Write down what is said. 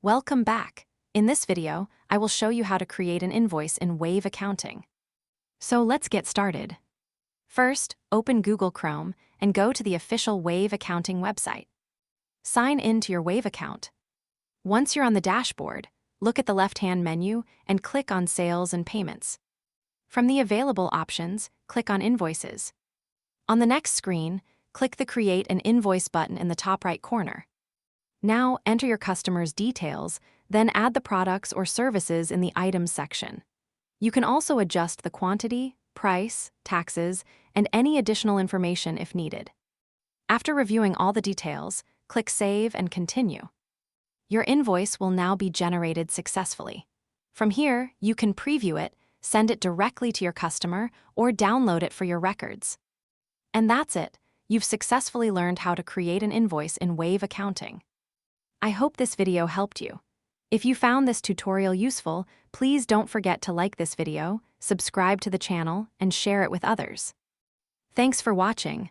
Welcome back. In this video, I will show you how to create an invoice in Wave Accounting. So let's get started. First, open Google Chrome and go to the official Wave Accounting website. Sign in to your Wave account. Once you're on the dashboard, look at the left-hand menu and click on Sales and Payments. From the available options, click on Invoices. On the next screen, click the Create an Invoice button in the top right corner. Now enter your customer's details, then add the products or services in the Items section. You can also adjust the quantity, price, taxes, and any additional information if needed. After reviewing all the details, click Save and Continue. Your invoice will now be generated successfully. From here, you can preview it, send it directly to your customer, or download it for your records. And that's it. You've successfully learned how to create an invoice in Wave Accounting. I hope this video helped you. If you found this tutorial useful, please don't forget to like this video, subscribe to the channel, and share it with others. Thanks for watching.